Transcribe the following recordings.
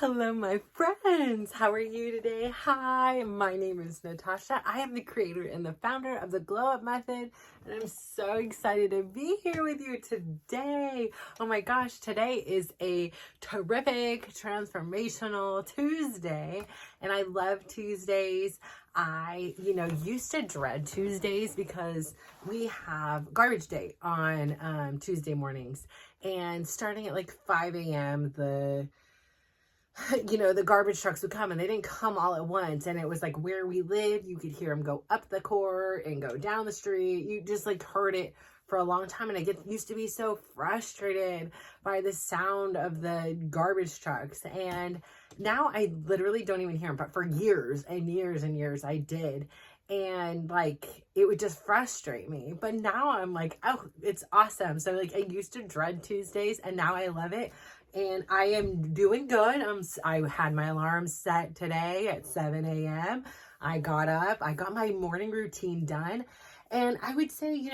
Hello, my friends. How are you today? Hi, my name is Natasha. I am the creator and the founder of the Glow Up Method, and I'm so excited to be here with you today. Oh my gosh, today is a terrific transformational Tuesday, and I love Tuesdays. I, used to dread Tuesdays because we have garbage day on Tuesday mornings, and starting at like 5 a.m., the garbage trucks would come, and they didn't come all at once. And it was like where we live, you could hear them go up the court and go down the street. You just like heard it for a long time. And I used to be so frustrated by the sound of the garbage trucks. And now I literally don't even hear them, but for years and years and years I did. And like, it would just frustrate me. But now I'm like, oh, it's awesome. So like, I used to dread Tuesdays, and now I love it. And I am doing good. I had my alarm set today at 7 a.m. I got up, I got my morning routine done. And I would say,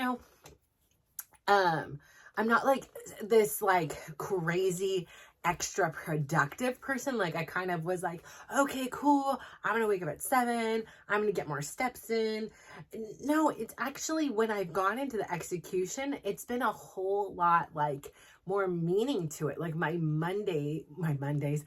I'm not like this like crazy extra productive person. Like I kind of was like, okay, cool. I'm going to wake up at 7. I'm going to get more steps in. No, it's actually when I've gone into the execution, it's been a whole lot like more meaning to it. Like my mornings,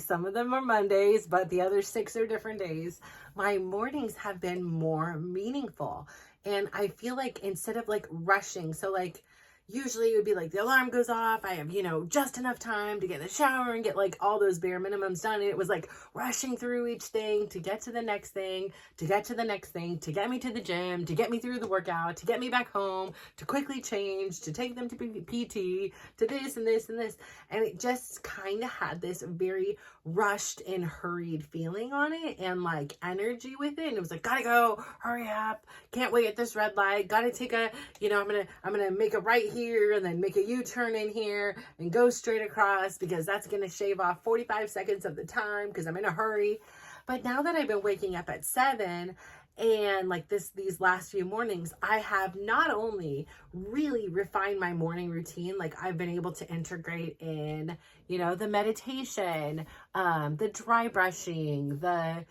some of them are Mondays, but the other 6 are different days. My mornings have been more meaningful. And I feel like instead of like rushing, so like, usually it would be like the alarm goes off. I have, just enough time to get in the shower and get like all those bare minimums done. And it was like rushing through each thing to get to the next thing, to get to the next thing, to get me to the gym, to get me through the workout, to get me back home, to quickly change, to take them to PT, to this and this and this. And it just kind of had this very rushed and hurried feeling on it and like energy with it. And it was like, gotta go, hurry up, can't wait at this red light, gotta take a, I'm gonna make a right here and then make a U-turn in here and go straight across because that's gonna shave off 45 seconds of the time because I'm in a hurry. But now that I've been waking up at 7 and like these last few mornings, I have not only really refined my morning routine, like I've been able to integrate in, the meditation, the dry brushing, the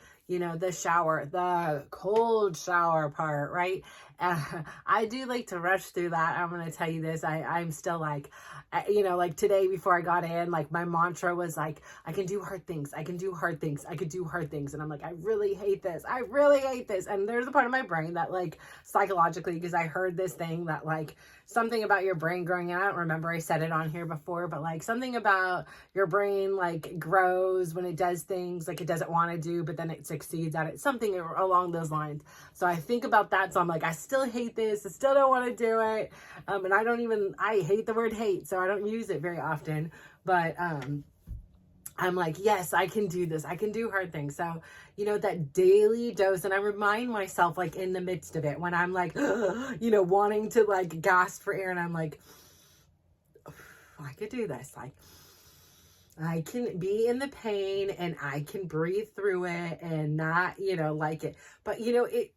shower, the cold shower part, right? I do like to rush through that. I'm going to tell you this. I'm still like, like today before I got in, like my mantra was like, I can do hard things. I can do hard things. I could do hard things. And I'm like, I really hate this. I really hate this. And there's a part of my brain that like psychologically, because I heard this thing that like something about your brain growing. I don't remember I said it on here before, but like something about your brain like grows when it does things like it doesn't want to do, but then it succeeds at it, something along those lines. So I think about that. So I'm like, I still hate this. I still don't want to do it. And I hate the word hate, so I don't use it very often, but, I'm like, yes, I can do this. I can do hard things. So, that daily dose. And I remind myself like in the midst of it when I'm like, wanting to like gasp for air. And I'm like, I could do this. Like, I can be in the pain and I can breathe through it and not, like it. But, it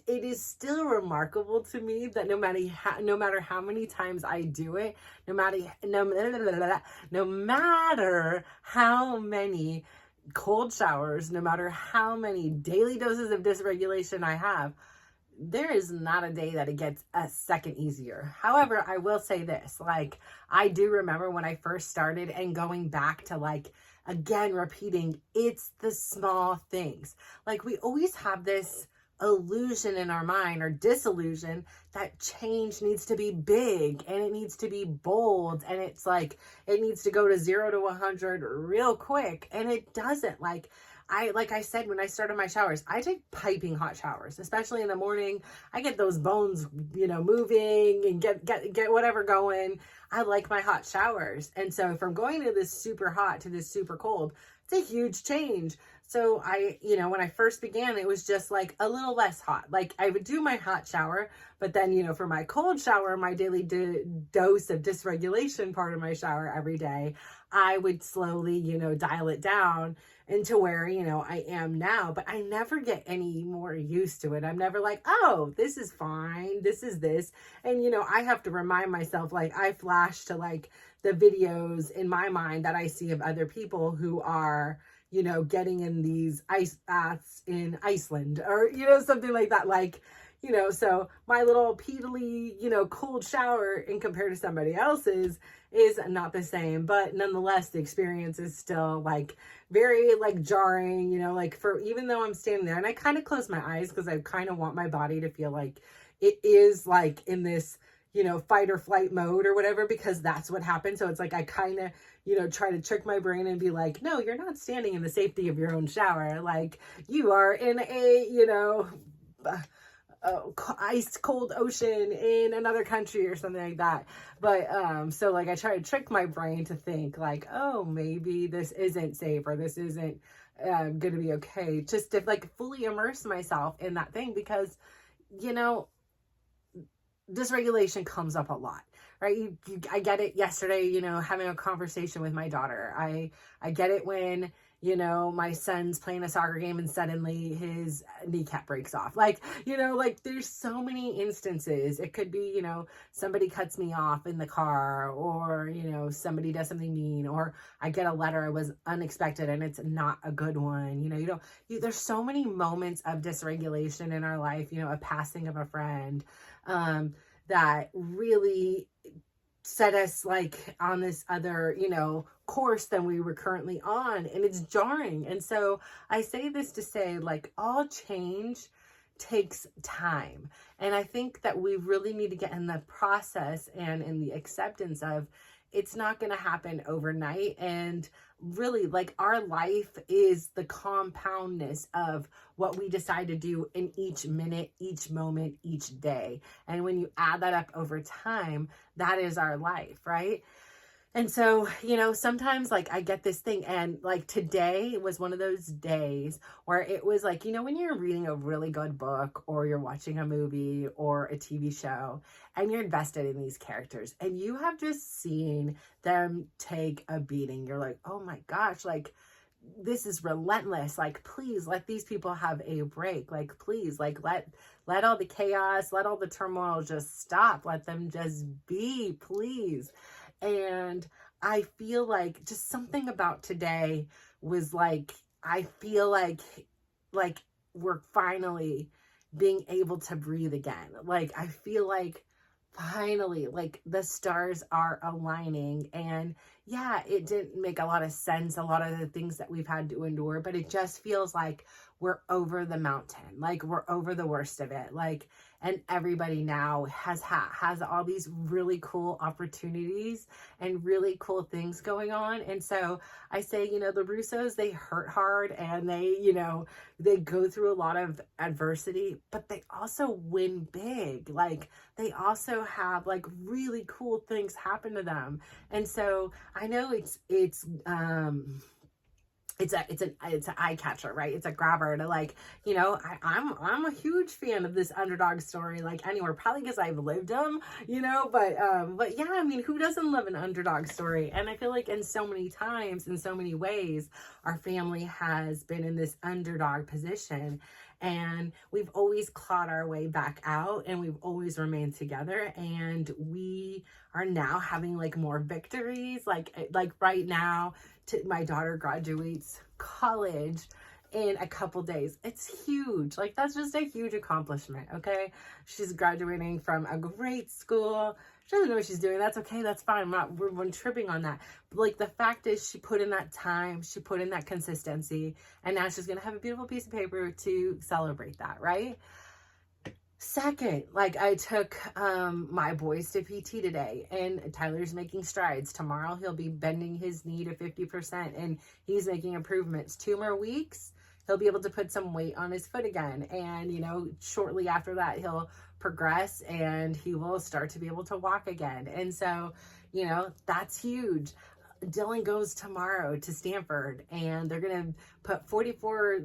is still remarkable to me that no matter how many times I do it, no matter how many cold showers, no matter how many daily doses of dysregulation I have, there is not a day that it gets a second easier. However, I will say this, like, I do remember when I first started and going back to like, again, repeating, it's the small things. Like we always have this illusion in our mind or disillusion that change needs to be big and it needs to be bold. And it's like, it needs to go to 0 to 100 real quick. And it doesn't. Like I said, when I started my showers, I take piping hot showers, especially in the morning. I get those bones, moving and get whatever going. I like my hot showers. And so from going to this super hot to this super cold, it's a huge change. So when I first began, it was just like a little less hot. Like I would do my hot shower, but then, for my cold shower, my daily dose of dysregulation part of my shower every day, I would slowly, dial it down into where, I am now, but I never get any more used to it. I'm never like, oh, this is fine. This is this. And, I have to remind myself, like, I flash to like the videos in my mind that I see of other people who are, getting in these ice baths in Iceland or, something like that. Like, so my little peatily, cold shower in compared to somebody else's is not the same, but nonetheless, the experience is still like very like jarring, like for, even though I'm standing there and I kind of close my eyes because I kind of want my body to feel like it is like in this, fight or flight mode or whatever, because that's what happened. So it's like, I kind of, try to trick my brain and be like, no, you're not standing in the safety of your own shower. Like you are in a, ice cold ocean in another country or something like that. But so like I try to trick my brain to think like, oh, maybe this isn't safe or this isn't gonna be okay, just to like fully immerse myself in that thing, because dysregulation comes up a lot, right? I get it yesterday, having a conversation with my daughter. I get it when, my son's playing a soccer game and suddenly his kneecap breaks off. Like, like there's so many instances. It could be, somebody cuts me off in the car, or, somebody does something mean, or I get a letter, it was unexpected and it's not a good one. There's so many moments of dysregulation in our life, a passing of a friend, that really set us like on this other, course than we were currently on. And it's jarring. And so I say this to say, like, all change takes time. And I think that we really need to get in the process and in the acceptance of it's not going to happen overnight. And really, like, our life is the compoundness of what we decide to do in each minute, each moment, each day. And when you add that up over time, that is our life, right? And so, sometimes like I get this thing, and like today was one of those days where it was like, when you're reading a really good book or you're watching a movie or a TV show and you're invested in these characters and you have just seen them take a beating. You're like, oh my gosh, like this is relentless. Like, please let these people have a break. Like, please, like let all the chaos, let all the turmoil just stop. Let them just be, please. And I feel like just something about today was like, I feel like we're finally being able to breathe again. Like, I feel like finally, like the stars are aligning. And yeah, it didn't make a lot of sense, a lot of the things that we've had to endure, but it just feels like we're over the mountain, like we're over the worst of it. Like, and everybody now has all these really cool opportunities and really cool things going on. And so I say, the Russos, they hurt hard and they, they go through a lot of adversity, but they also win big. Like, they also have like really cool things happen to them. And so I know it's an eye catcher, right? It's a grabber to like, I'm a huge fan of this underdog story, like anywhere, probably because I've lived them, but yeah, I mean, who doesn't love an underdog story? And I feel like in so many times, in so many ways, our family has been in this underdog position, and we've always clawed our way back out, and we've always remained together, and we are now having like more victories, like right now, my daughter graduates college in a couple days. It's huge. Like, that's just a huge accomplishment. Okay. She's graduating from a great school. She doesn't know what she's doing. That's okay. That's fine. We're tripping on that. But like, the fact is, she put in that time, she put in that consistency, and now she's going to have a beautiful piece of paper to celebrate that. Right. Second, like I took my boys to PT today, and Tyler's making strides. Tomorrow he'll be bending his knee to 50% and he's making improvements. 2 more weeks, he'll be able to put some weight on his foot again. And, shortly after that, he'll progress and he will start to be able to walk again. And so, that's huge. Dylan goes tomorrow to Stanford and they're going to put 44,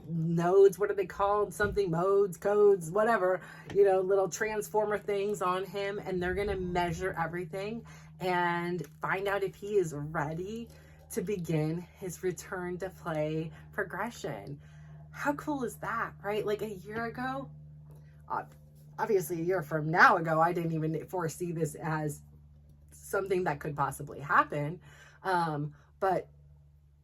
nodes, what are they called? Something modes, codes, whatever, little transformer things on him. And they're going to measure everything and find out if he is ready to begin his return to play progression. How cool is that, right? Like a year ago, obviously a year from now ago, I didn't even foresee this as something that could possibly happen. But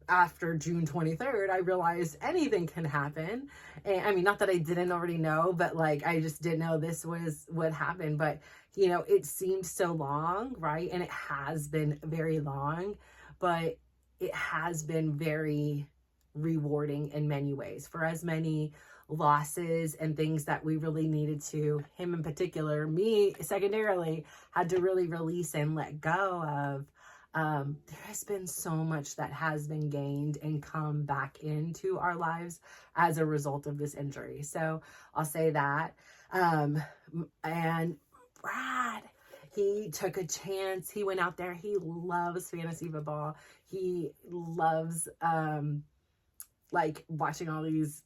after June 23rd, I realized anything can happen. And I mean, not that I didn't already know, but like, I just didn't know this was what happened. But, it seemed so long, right? And it has been very long, but it has been very rewarding in many ways. For as many losses and things that we really needed to, him in particular, me secondarily, had to really release and let go of, there has been so much that has been gained and come back into our lives as a result of this injury. So I'll say that. And Brad, he took a chance. He went out there. He loves fantasy football. He loves, like watching all these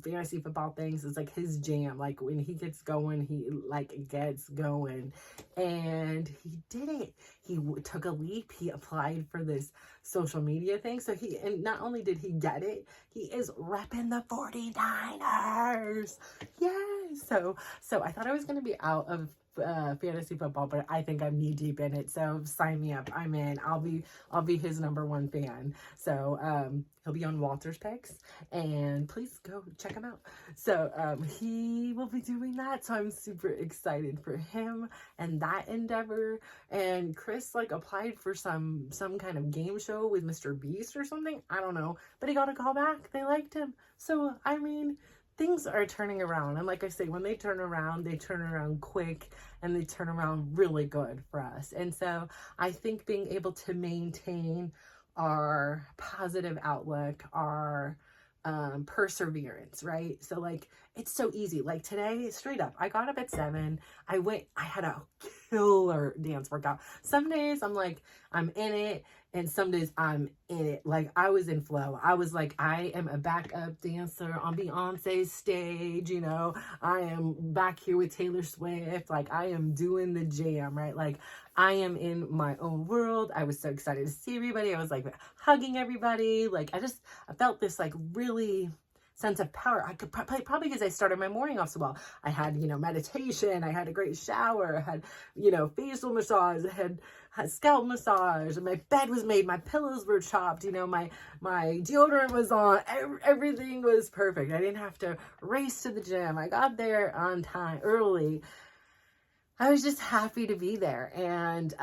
fantasy football things is like his jam. Like when he gets going, he like gets going, and he did it. He took a leap. He applied for this social media thing. So and not only did he get it, he is repping the 49ers. Yay. So I thought I was going to be out of fantasy football, but I think I'm knee deep in it. So sign me up. I'm in. I'll be his number one fan. So he'll be on Walter's Picks, and please go check him out. So he will be doing that. So I'm super excited for him and that endeavor. And Chris like applied for some kind of game show with Mr. Beast or something. I don't know, but he got a call back. They liked him. So I mean, things are turning around. And like I say, when they turn around quick, and they turn around really good for us. And so I think being able to maintain our positive outlook, our perseverance, right? So like, it's so easy. Like today, straight up, I got up at 7. I had a killer dance workout. Some days I'm like, I'm in it. And some days I'm in it. Like I was in flow. I was like, I am a backup dancer on Beyonce's stage. I am back here with Taylor Swift. Like I am doing the jam, right? Like I am in my own world. I was so excited to see everybody. I was like hugging everybody. Like I felt this like really sense of power. I could probably because I started my morning off so well. I had, meditation. I had a great shower. I had, facial massage. I had scalp massage. My bed was made. My pillows were chopped. My deodorant was on. Everything was perfect. I didn't have to race to the gym. I got there on time, early. I was just happy to be there. And,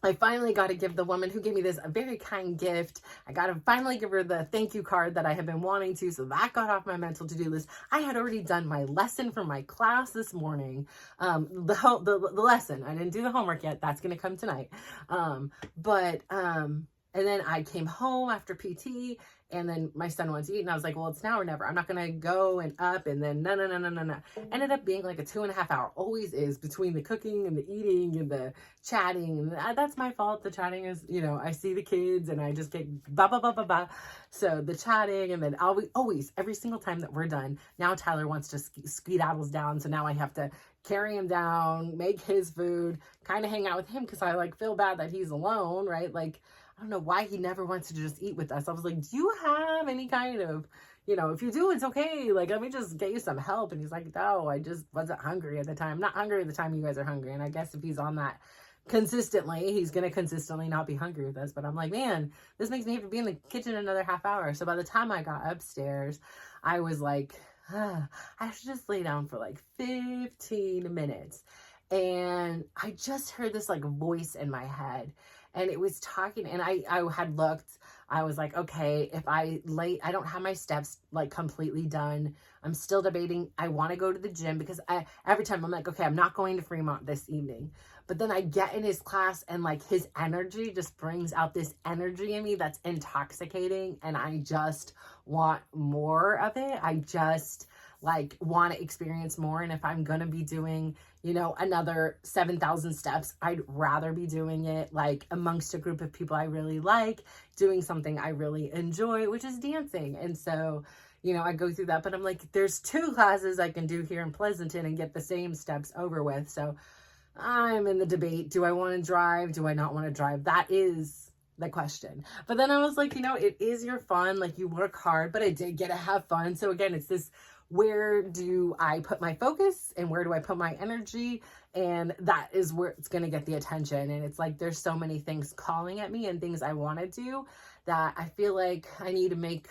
I finally got to give the woman who gave me this a very kind gift. I got to finally give her the thank you card that I have been wanting to. So that got off my mental to-do list. I had already done my lesson for my class this morning. The lesson. I didn't do the homework yet. That's going to come tonight. And then I came home after PT, and then my son wants to eat, and I was like, well, it's now or never. I'm not going to go and up, and then no. Ended up being like a 2.5 hour, always is, between the cooking and the eating and the chatting. And that's my fault. The chatting is, I see the kids, and I just get ba. So the chatting, and then always, every single time that we're done, now Tyler wants to skedaddles down, so now I have to carry him down, make his food, kind of hang out with him, because I like feel bad that he's alone, right? Like, I don't know why he never wants to just eat with us. I was like, do you have any kind of, if you do, it's okay. Like, let me just get you some help. And he's like, no, I just wasn't hungry at the time. Not hungry at the time you guys are hungry. And I guess if he's on that consistently, he's going to consistently not be hungry with us. But I'm like, man, this makes me have to be in the kitchen another half hour. So by the time I got upstairs, I was like, I should just lay down for like 15 minutes. And I just heard this like voice in my head. And it was talking, and I had looked, I was like, okay, if I don't have my steps like completely done. I'm still debating. I want to go to the gym because every time I'm like, okay, I'm not going to Fremont this evening. But then I get in his class, and like his energy just brings out this energy in me that's intoxicating. And I just want more of it. I just like want to experience more. And if I'm going to be doing, another 7,000 steps, I'd rather be doing it like amongst a group of people I really like, doing something I really enjoy, which is dancing. And so, I go through that, but I'm like, there's 2 classes I can do here in Pleasanton and get the same steps over with. So I'm in the debate. Do I want to drive? Do I not want to drive? That is the question. But then I was like, it is your fun. Like, you work hard, but I did get to have fun. So again, it's this, where do I put my focus and where do I put my energy? And that is where it's going to get the attention. And it's like, there's so many things calling at me and things I want to do that I feel like I need to make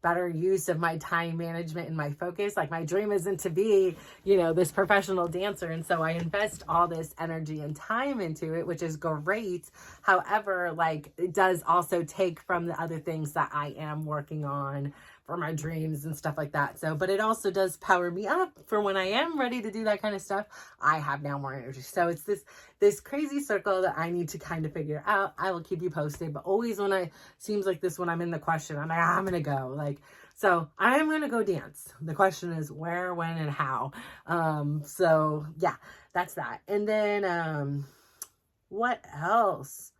better use of my time management and my focus. Like, my dream isn't to be, this professional dancer. And so I invest all this energy and time into it, which is great. However, like, it does also take from the other things that I am working on for my dreams and stuff like that. So, but it also does power me up for when I am ready to do that kind of stuff. I have now more energy. So it's this crazy circle that I need to kind of figure out. I will keep you posted, but always seems like this, when I'm in the question, I'm like, I'm going to go. Like, so I'm going to go dance. The question is where, when, and how. So yeah, that's that. And then, what else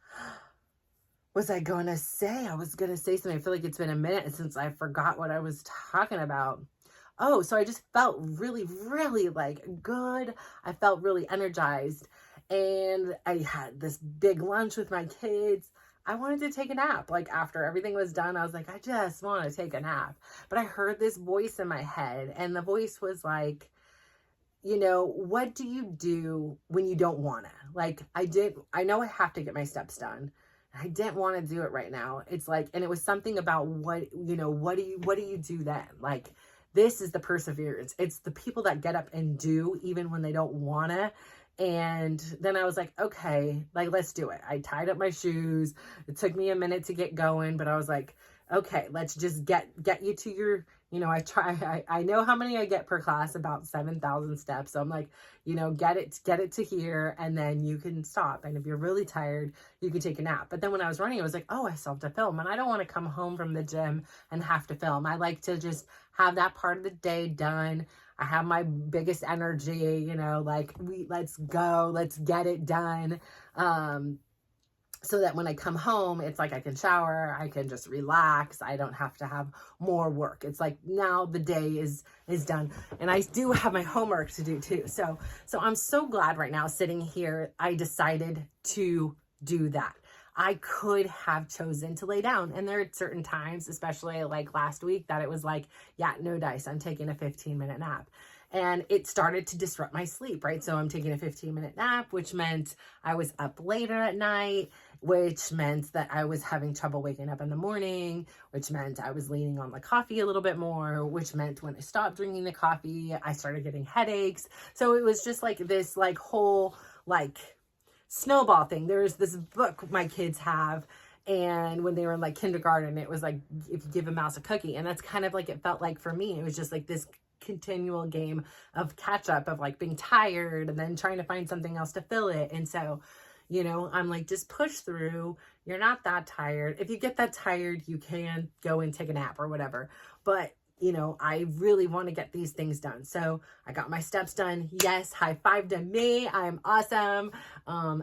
was I going to say? I was going to say something. I feel like it's been a minute since I forgot what I was talking about. Oh, so I just felt really, really like good. I felt really energized. And I had this big lunch with my kids. I wanted to take a nap. Like, after everything was done, I was like, I just want to take a nap. But I heard this voice in my head, and the voice was like, what do you do when you don't want to? Like, I know I have to get my steps done. I didn't want to do it right now. It's like, and it was something about what do you do then? Like, this is the perseverance. It's the people that get up and do, even when they don't want to. And then I was like, okay, like, let's do it. I tied up my shoes. It took me a minute to get going, but I was like, okay, let's just get you to your, I know how many I get per class, about 7,000 steps. So I'm like, get it to here, and then you can stop. And if you're really tired, you can take a nap. But then when I was running, I was like, oh, I still have to film, and I don't want to come home from the gym and have to film. I like to just have that part of the day done. I have my biggest energy, like, let's go, let's get it done. So that when I come home, it's like I can shower, I can just relax. I don't have to have more work. It's like, now the day is done. And I do have my homework to do too. So I'm so glad right now, sitting here, I decided to do that. I could have chosen to lay down. And there are certain times, especially like last week, that it was like, yeah, no dice, I'm taking a 15-minute nap. And it started to disrupt my sleep, right? So I'm taking a 15-minute nap, which meant I was up later at night, which meant that I was having trouble waking up in the morning, which meant I was leaning on the coffee a little bit more, which meant when I stopped drinking the coffee, I started getting headaches. So it was just like this like whole like snowball thing. There's this book my kids have, and when they were in like kindergarten, it was like, if you give a mouse a cookie. And that's kind of like it felt like for me. It was just like this continual game of catch up, of like being tired and then trying to find something else to fill it. And so, I'm like, just push through. You're not that tired. If you get that tired, you can go and take a nap or whatever. But I really want to get these things done. So I got my steps done. Yes, high five to me. I'm awesome.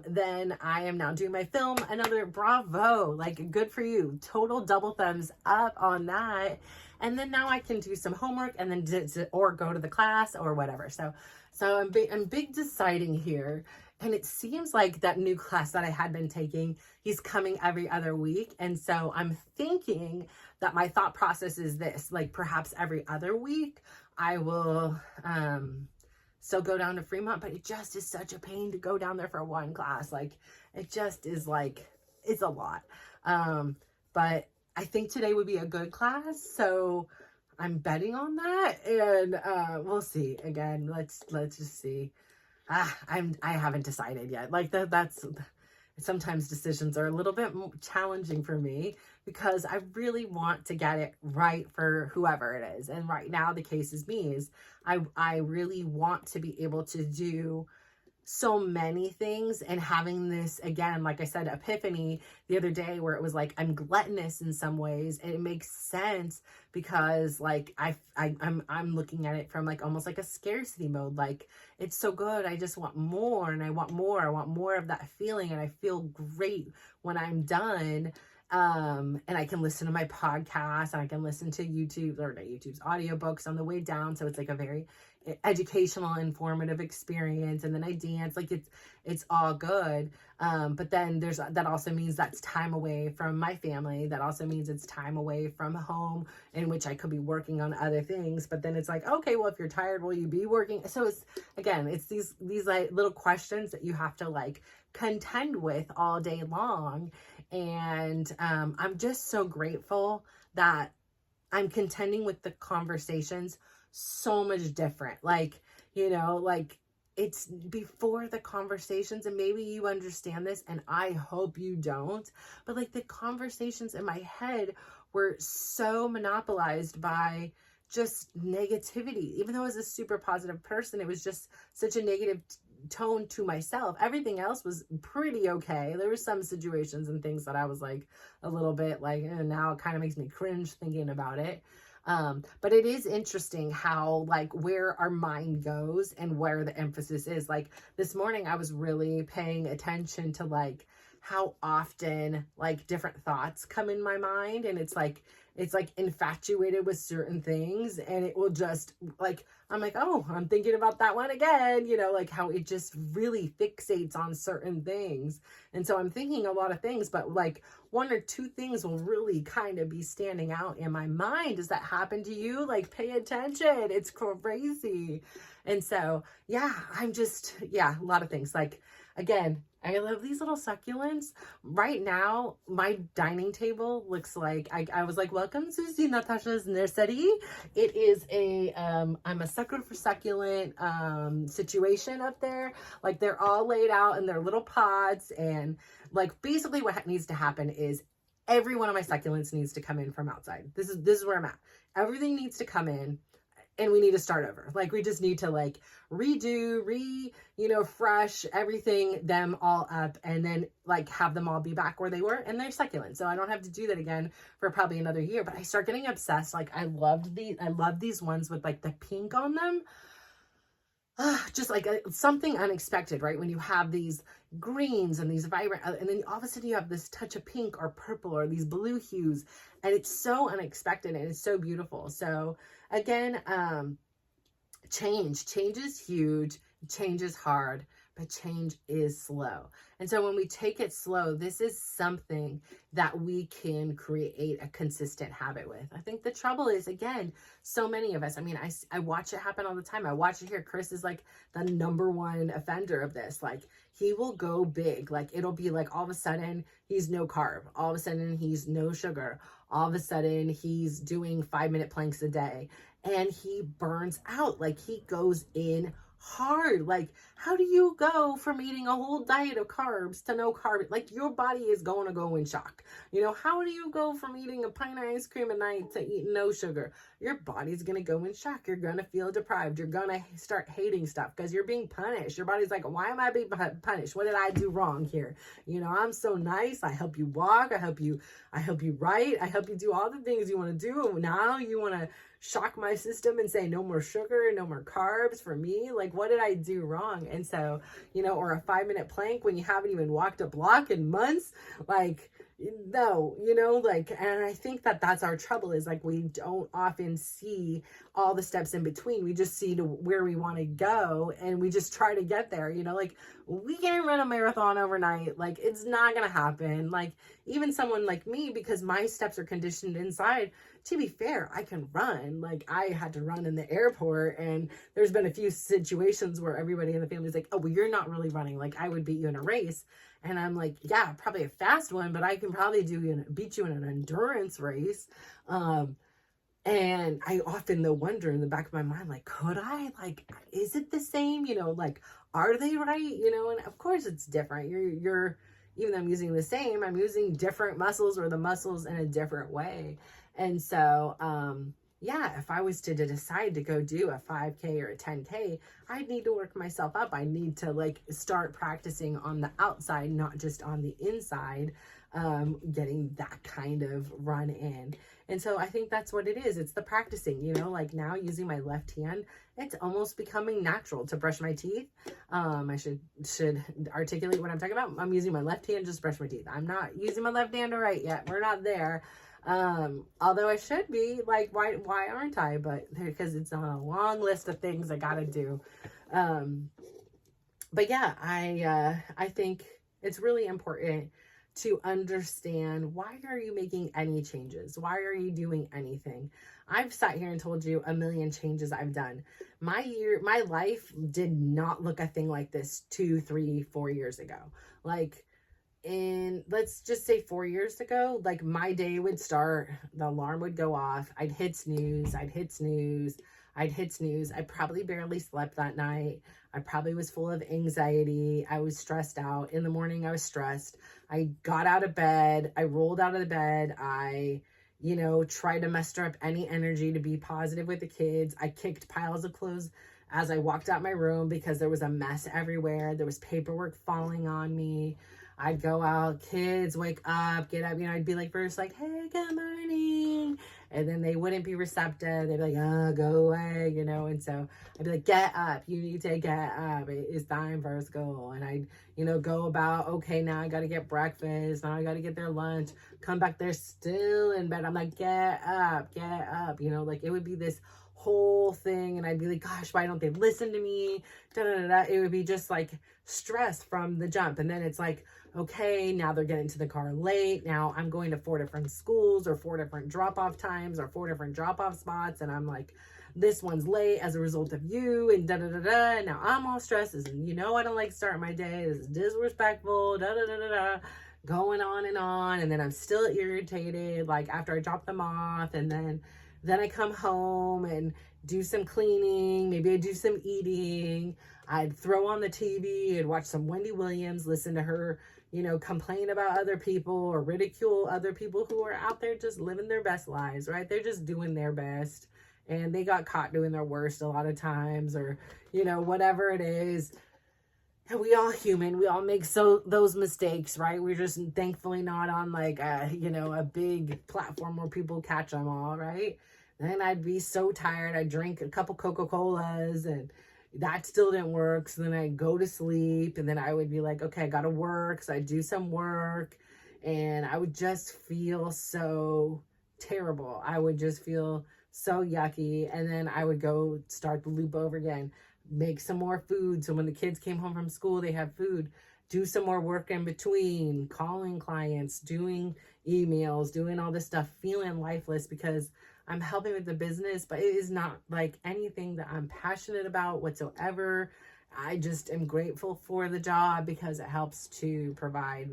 Then I am now doing my film. Another bravo, like, good for you. Total double thumbs up on that. And then now I can do some homework and then or go to the class or whatever. So I'm big deciding here. And it seems like that new class that I had been taking, he's coming every other week. And so I'm thinking that my thought process is this, like, perhaps every other week I will still go down to Fremont, but it just is such a pain to go down there for one class. Like, it just is like, it's a lot. But I think today would be a good class. So I'm betting on that, and we'll see. Again, let's just see. I haven't decided yet. Like, that's sometimes decisions are a little bit challenging for me because I really want to get it right for whoever it is. And right now the case is me. I really want to be able to do so many things, and having this, again, like I said, epiphany the other day where it was like I'm gluttonous in some ways, and it makes sense because like I'm looking at it from like almost like a scarcity mode. Like, it's so good, I just want more, and I want more, I want more of that feeling, and I feel great when I'm done. And I can listen to my podcast, and I can listen to YouTube, or not YouTube's, audiobooks on the way down, so it's like a very educational, informative experience. And then I dance, like it's all good. But then that also means that's time away from my family. That also means it's time away from home, in which I could be working on other things. But then it's like, okay, well, if you're tired, will you be working? So it's, again, it's these like little questions that you have to like contend with all day long. And I'm just so grateful that I'm contending with the conversations so much different. Like, like, it's before the conversations, and maybe you understand this, and I hope you don't, but like the conversations in my head were so monopolized by just negativity. Even though I was a super positive person, it was just such a negative tone to myself. Everything else was pretty okay. There were some situations and things that I was like a little bit like, now it kind of makes me cringe thinking about it. But it is interesting how like where our mind goes and where the emphasis is. Like this morning, I was really paying attention to like how often like different thoughts come in my mind, and it's like infatuated with certain things, and it will just like, I'm like, oh, I'm thinking about that one again, like how it just really fixates on certain things. And so I'm thinking a lot of things, but like one or two things will really kind of be standing out in my mind. Does that happen to you? Like, pay attention. It's crazy. And so, yeah, a lot of things. Like, again, I love these little succulents. Right now, my dining table looks like, I was like, welcome to Natasha's nursery. It is I'm a sucker for succulent situation up there. Like, they're all laid out in their little pods, and like basically what needs to happen is every one of my succulents needs to come in from outside. This is where I'm at. Everything needs to come in, and we need to start over. Like, we just need to like redo, fresh everything, them all up, and then like have them all be back where they were, and they're succulent. So I don't have to do that again for probably another year. But I start getting obsessed. Like, I love these ones with like the pink on them. Just like something unexpected, right? When you have these greens and these vibrant, and then all of a sudden you have this touch of pink or purple or these blue hues, and it's so unexpected, and it's so beautiful. So again, change is huge, change is hard, but change is slow. And so when we take it slow, this is something that we can create a consistent habit with. I think the trouble is, again, so many of us, I mean, I watch it happen all the time. I watch it here. Chris is like the number one offender of this. Like, he will go big. Like, it'll be like all of a sudden he's no carb. All of a sudden he's no sugar. All of a sudden he's doing 5-minute planks a day, and he burns out. Like, he goes in hard. Like, how do you go from eating a whole diet of carbs to no carb? Like, your body is going to go in shock. How do you go from eating a pint of ice cream a night to eating no sugar? Your body's going to go in shock. You're going to feel deprived. You're going to start hating stuff because you're being punished. Your body's like, why am I being punished? What did I do wrong here? I'm so nice. I help you walk. I help you write. I help you do all the things you want to do. And now you want to shock my system and say no more sugar, no more carbs for me. Like, what did I do wrong? And so, or a 5-minute plank when you haven't even walked a block in months, like, no, and I think that that's our trouble, is like, we don't often see all the steps in between. We just see to where we want to go, and we just try to get there. Like, we can't run a marathon overnight. Like, it's not going to happen. Like, even someone like me, because my steps are conditioned inside, to be fair, I can run. Like, I had to run in the airport, and there's been a few situations where everybody in the family is like, oh, well, you're not really running. Like, I would beat you in a race. And I'm like, yeah, probably a fast one, but I can probably beat you in an endurance race. And I often though wonder in the back of my mind, like, could I? Like, is it the same? Like, are they right? And of course it's different. You're even though I'm using the same, I'm using different muscles, or the muscles in a different way. And so, yeah, if I was to decide to go do a 5K or a 10K, I'd need to work myself up. I need to like start practicing on the outside, not just on the inside, getting that kind of run in. And so I think that's what it is. It's the practicing, you know, like now using my left hand, it's almost becoming natural to brush my teeth. I should articulate what I'm talking about. I'm using my left hand just to brush my teeth. I'm not using my left hand to write yet. We're not there. Although I should be, like, why aren't I? But because it's on a long list of things I gotta do. But yeah, I think it's really important to understand, why are you making any changes? Why are you doing anything? I've sat here and told you a million changes I've done. My life did not look a thing like this 2, 3, 4 years ago. Like, let's just say 4 years ago, like my day would start, the alarm would go off, I'd hit snooze, I probably barely slept that night. I probably was full of anxiety. I was stressed out. In the morning, I was stressed. I got out of bed. I rolled out of the bed. I, tried to muster up any energy to be positive with the kids. I kicked piles of clothes as I walked out my room because there was a mess everywhere. There was paperwork falling on me. I'd go out, kids, wake up, get up. I'd be like, first like, hey, good morning. And then they wouldn't be receptive. They'd be like, oh, go away, And so I'd be like, get up. You need to get up. It's time for school. And I'd, go about, okay, now I got to get breakfast. Now I got to get their lunch. Come back, they're still in bed. I'm like, get up, get up. Like it would be this whole thing. And I'd be like, gosh, why don't they listen to me? Da, da, da, da. It would be just like stress from the jump. And then it's like, okay, now they're getting to the car late. Now I'm going to 4 different schools or 4 different drop-off times or 4 different drop-off spots. And I'm like, this one's late as a result of you and da-da-da-da. Now I'm all stressed. And I don't like starting my day. This is disrespectful, da-da-da-da-da. Going on. And then I'm still irritated, like after I drop them off. And then I come home and do some cleaning. Maybe I do some eating. I'd throw on the TV and watch some Wendy Williams, listen to her, complain about other people or ridicule other people who are out there just living their best lives, right? They're just doing their best and they got caught doing their worst a lot of times, or, whatever it is. And we all human, we all make those mistakes, right? We're just thankfully not on like a big platform where people catch them all, right? Then I'd be so tired. I'd drink a couple Coca-Colas and that still didn't work. So then I'd go to sleep and then I would be like, okay, I got to work. So I'd do some work and I would just feel so terrible. I would just feel so yucky. And then I would go start the loop over again, make some more food. So when the kids came home from school, they have food, do some more work in between, calling clients, doing emails, doing all this stuff, feeling lifeless because I'm helping with the business, but it is not like anything that I'm passionate about whatsoever. I just am grateful for the job because it helps to provide,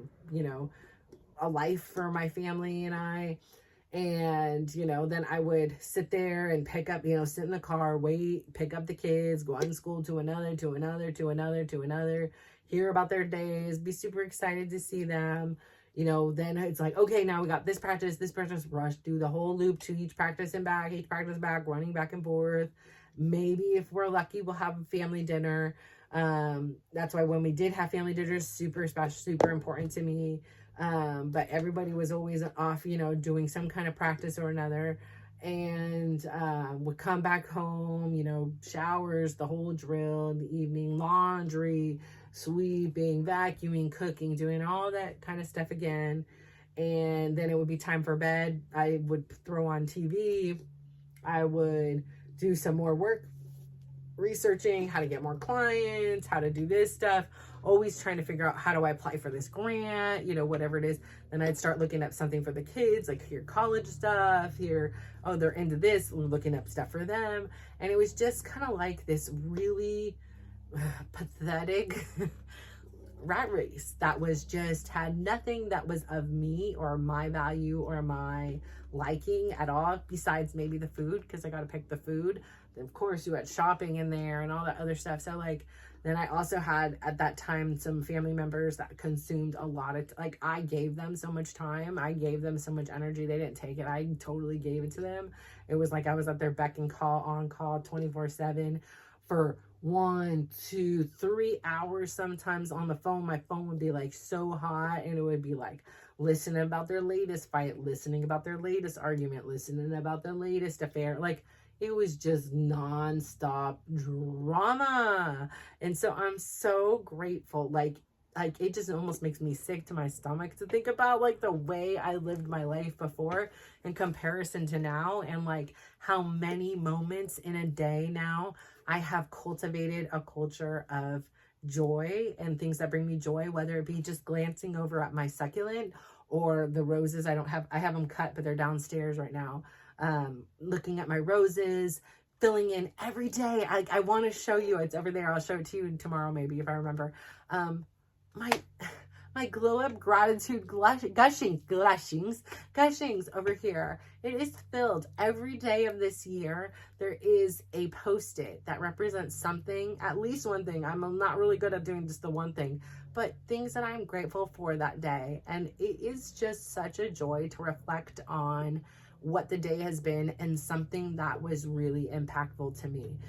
a life for my family and I. And, then I would sit there and pick up, sit in the car, wait, pick up the kids, go on school to another, hear about their days, be super excited to see them. Then it's like, okay, now we got this practice, rush, do the whole loop to each practice back, running back and forth. Maybe if we're lucky, we'll have a family dinner. That's why when we did have family dinners, super special, super important to me. But everybody was always off, doing some kind of practice or another. And would come back home, showers, the whole drill in the evening, laundry, sweeping, vacuuming, cooking, doing all that kind of stuff again. And then it would be time for bed. I would throw on TV. I would do some more work, researching how to get more clients, how to do this stuff, always trying to figure out how do I apply for this grant, whatever it is. Then I'd start looking up something for the kids, like here, college stuff, here, oh, they're into this, looking up stuff for them. And it was just kind of like this really pathetic rat race that was just had nothing that was of me or my value or my liking at all, besides maybe the food, because I got to pick the food. Then of course you had shopping in there and all that other stuff. So like Then I also had at that time some family members that consumed a lot of, like, I gave them so much time. I gave them so much energy. They didn't take it. I totally gave it to them. It was like I was at their beck and call, on call 24/7 for 1, 2, 3 hours sometimes on the phone. My phone would be like so hot, and it would be like listening about their latest fight, listening about their latest argument, listening about their latest affair. Like, it was just nonstop drama. And so I'm so grateful. Like it just almost makes me sick to my stomach to think about like the way I lived my life before in comparison to now, and like how many moments in a day now I have cultivated a culture of joy and things that bring me joy, whether it be just glancing over at my succulent or the roses. I have them cut, but they're downstairs right now. Looking at my roses, filling in every day. I want to show you, it's over there. I'll show it to you tomorrow, maybe, if I remember. My glow up gratitude gushings over here. It is filled every day of this year. There is a post-it that represents something, at least one thing. I'm not really good at doing just the one thing, but things that I'm grateful for that day. And it is just such a joy to reflect on what the day has been and something that was really impactful to me.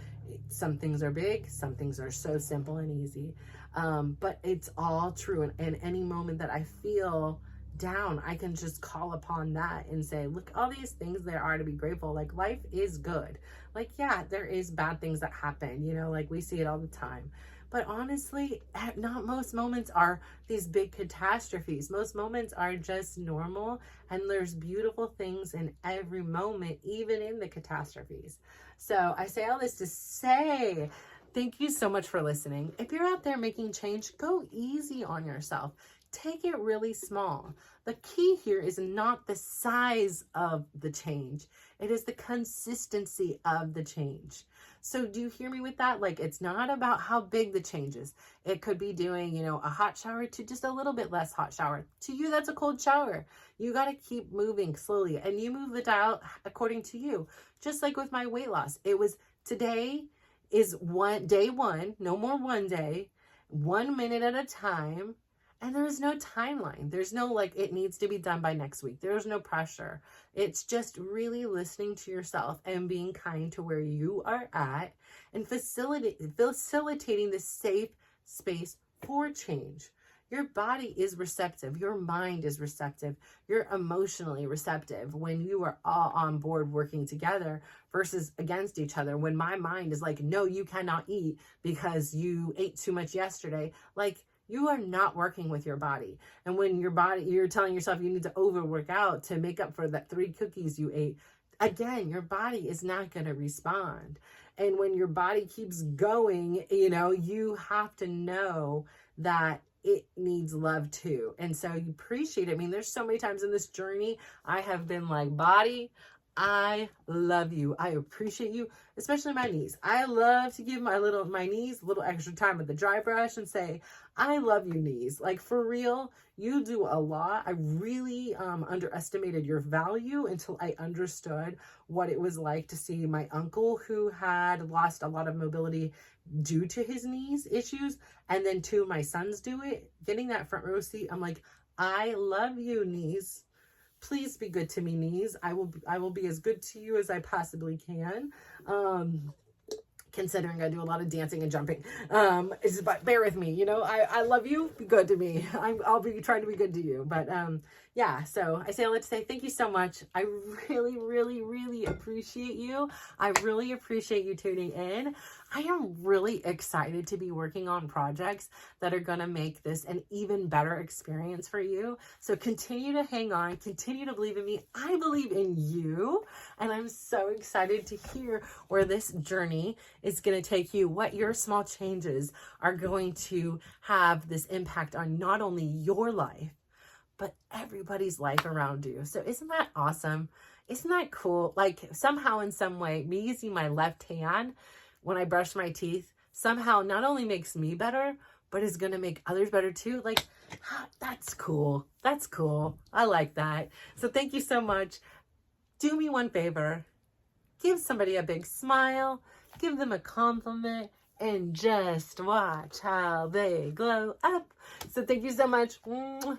Some things are big, some things are so simple and easy, but it's all true. And any moment that I feel down, I can just call upon that and say, look, all these things there are to be grateful. Like, life is good. Like, yeah, there is bad things that happen, you know, like we see it all the time. But honestly, not most moments are these big catastrophes. Most moments are just normal, and there's beautiful things in every moment, even in the catastrophes. So I say all this to say, thank you so much for listening. If you're out there making change, go easy on yourself. Take it really small. The key here is not the size of the change. It is the consistency of the change. So do you hear me with that? Like, it's not about how big the change is. It could be doing, you know, a hot shower to just a little bit less hot shower. To you, that's a cold shower. You got to keep moving slowly, and you move the dial according to you. Just like with my weight loss, it was today is day one, no more one day, 1 minute at a time. And there is no timeline. There's no like, it needs to be done by next week. There's no pressure. It's just really listening to yourself and being kind to where you are at, and facilitating this safe space for change. Your body is receptive. Your mind is receptive. You're emotionally receptive when you are all on board working together versus against each other. When my mind is like, no, you cannot eat because you ate too much yesterday. Like, you are not working with your body. And when you're telling yourself you need to overwork out to make up for that 3 cookies you ate, again, your body is not going to respond. And when your body keeps going, you know, you have to know that it needs love too. And so you appreciate it. I mean, there's so many times in this journey, I have been like, body, I love you. I appreciate you, especially my knees. I love to give my knees a little extra time with the dry brush and say, I love you, knees. Like, for real, you do a lot. I really underestimated your value until I understood what it was like to see my uncle, who had lost a lot of mobility due to his knees issues, and then 2 of my sons do it. Getting that front row seat, I'm like, I love you, knees. Please be good to me, knees. I will be as good to you as I possibly can. Considering I do a lot of dancing and jumping. But bear with me, you know, I love you, be good to me. I'll be trying to be good to you. But yeah, so I say all that to say thank you so much. I really, really, really appreciate you. I really appreciate you tuning in. I am really excited to be working on projects that are going to make this an even better experience for you. So continue to hang on, continue to believe in me. I believe in you, and I'm so excited to hear where this journey is going to take you, what your small changes are going to have this impact on not only your life, but everybody's life around you. So isn't that awesome? Isn't that cool? Like, somehow in some way, me using my left hand when I brush my teeth somehow not only makes me better, but is going to make others better too. Like, that's cool. That's cool. I like that. So thank you so much. Do me one favor. Give somebody a big smile. Give them a compliment. and just watch how they glow up. So thank you so much. Bye.